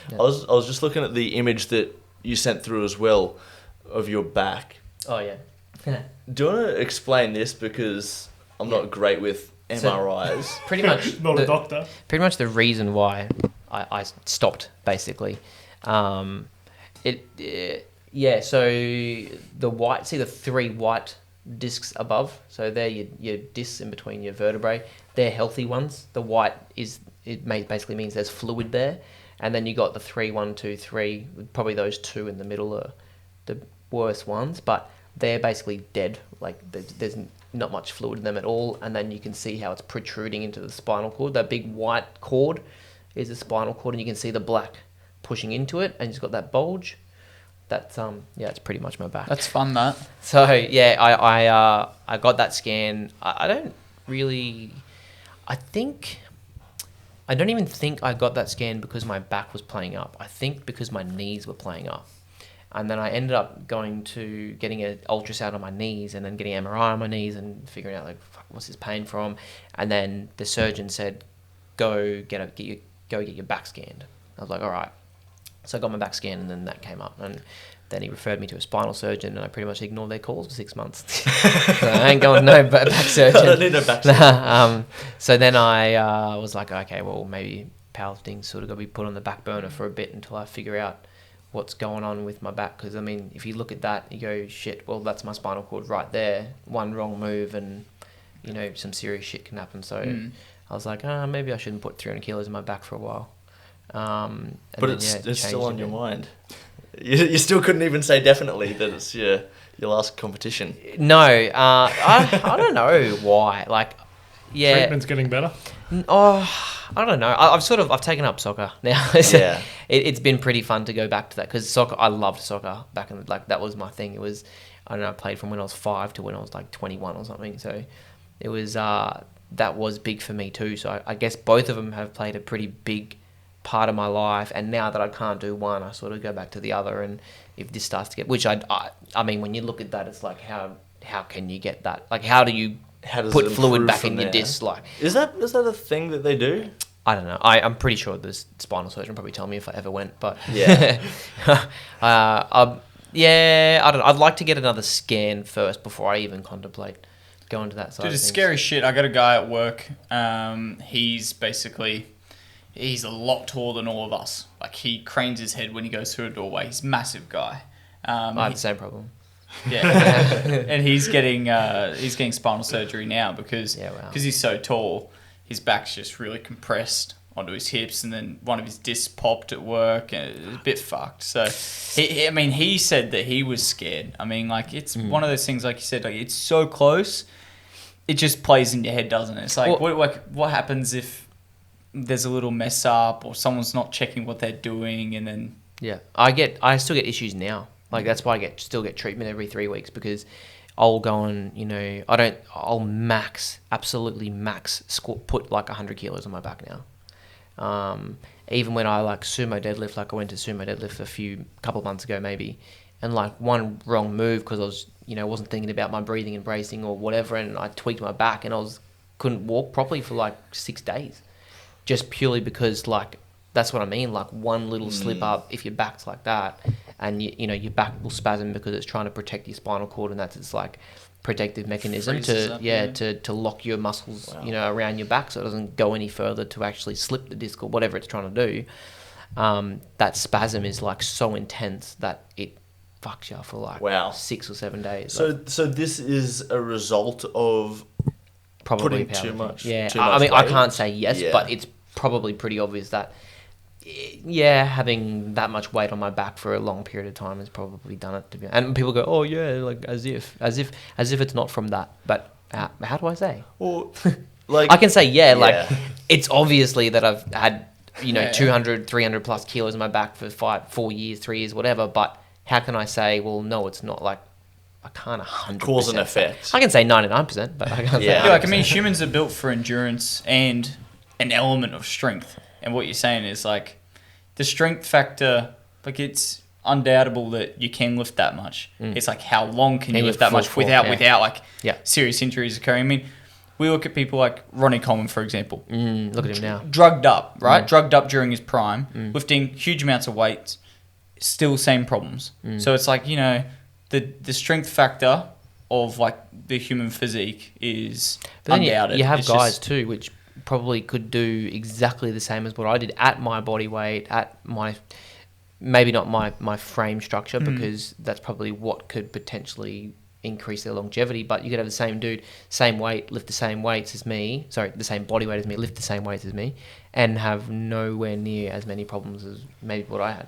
Yeah. I was just looking at the image that you sent through as well of your back. Oh yeah. Do you want to explain this, because I'm not great with MRIs? Pretty much Not a doctor. Pretty much the reason why I stopped, basically. So the white, see the 3 white discs above? So they're your discs in between your vertebrae. They're healthy ones. The white basically means there's fluid there. And then you got the 3, 1, 2, 3. Probably those 2 in the middle are the worst ones, but they're basically dead. Like there's not much fluid in them at all. And then you can see how it's protruding into the spinal cord. That big white cord is the spinal cord, and you can see the black pushing into it, and it's got that bulge. That's it's pretty much my back. That's fun, that. So yeah, I got that scan. I don't even think I got that scan because my back was playing up. I think because my knees were playing up. And then I ended up getting an ultrasound on my knees, and then getting an MRI on my knees, and figuring out, like, fuck, what's this pain from? And then the surgeon said, go get your back scanned. I was like, all right. So I got my back scanned, and then that came up. And then he referred me to a spinal surgeon, and I pretty much ignored their calls for 6 months. So I ain't going no back surgeon. I don't need a back surgeon. So then I was like, okay, well, maybe powerlifting sort of got to be put on the back burner for a bit until I figure out what's going on with my back. Because, I mean, if you look at that, you go, shit, well, that's my spinal cord right there. One wrong move and, some serious shit can happen. So I was like, maybe I shouldn't put 300 kilos in my back for a while. But it's still on your mind. You still couldn't even say definitely that it's your last competition. No, I don't know why. Like, yeah, Treatment's getting better. I don't know. I've taken up soccer now. Yeah, it's been pretty fun to go back to that, because soccer, I loved soccer back in that was my thing. It was, I don't know, I played from when I was 5 to when I was like 21 or something. So it was that was big for me too. So I guess both of them have played a pretty big part of my life, and now that I can't do one, I sort of go back to the other. And if this starts to get, which I mean, when you look at that, it's like, how can you get that? Like, how do you put fluid back in your discs? Like, is that a thing that they do? I don't know. I'm pretty sure the spinal surgeon probably tell me if I ever went, but yeah, yeah, I don't know. I'd like to get another scan first before I even contemplate going to that side. Dude, it's scary shit. I got a guy at work. He's a lot taller than all of us. Like, he cranes his head when he goes through a doorway. He's a massive guy. I have the same problem. Yeah, and he's getting spinal surgery now because he's so tall. His back's just really compressed onto his hips, and then one of his discs popped at work, and it was a bit fucked. So, he said that he was scared. I mean, like, it's one of those things, like you said, like, it's so close, it just plays in your head, doesn't it? It's like, what happens if there's a little mess up, or someone's not checking what they're doing, and then... Yeah, I still get issues now. Like, that's why I still get treatment every 3 weeks, because I'll go and, I'll absolutely max put like 100 kilos on my back now. Even when I like sumo deadlift, like I went to sumo deadlift a couple of months ago maybe, and like one wrong move because I was, wasn't thinking about my breathing and bracing or whatever, and I tweaked my back and couldn't walk properly for like 6 days, just purely because, like, that's what I mean. Like, one little slip up, if your back's like that, and your back will spasm because it's trying to protect your spinal cord, and that's its like protective mechanism to lock your muscles, around your back, so it doesn't go any further to actually slip the disc or whatever it's trying to do. That spasm is like so intense that it fucks you for like 6 or 7 days. So this is a result of probably putting too much. Yeah, too much I mean, weight? I can't say yes, but it's probably pretty obvious that, having that much weight on my back for a long period of time has probably done it. And people go, "Oh yeah," like as if it's not from that. But how do I say? Well, like, I can say like it's obviously that I've had 200, 300 plus kilos on my back for 4 years, 3 years, whatever. But how can I say? Well, no, it's not. Like, I can't 100% cause and effect. I can say 99%, but I can't say 100%. Like, I mean, humans are built for endurance and an element of strength. And what you're saying is, like, the strength factor, like, it's undoubtable that you can lift that much. It's like, how long can you lift that much without like serious injuries occurring? I mean, we look at people like Ronnie Coleman, for example. Look at him now. Drugged up, right? Drugged up during his prime, lifting huge amounts of weights, still same problems. So it's like, the strength factor of like the human physique is undoubted. You have guys too, which probably could do exactly the same as what I did at my body weight, at my, maybe not my frame structure, because that's probably what could potentially increase their longevity, but you could have the same dude, same weight, lift the same weights as me, the same body weight as me, lift the same weights as me, and have nowhere near as many problems as maybe what I had.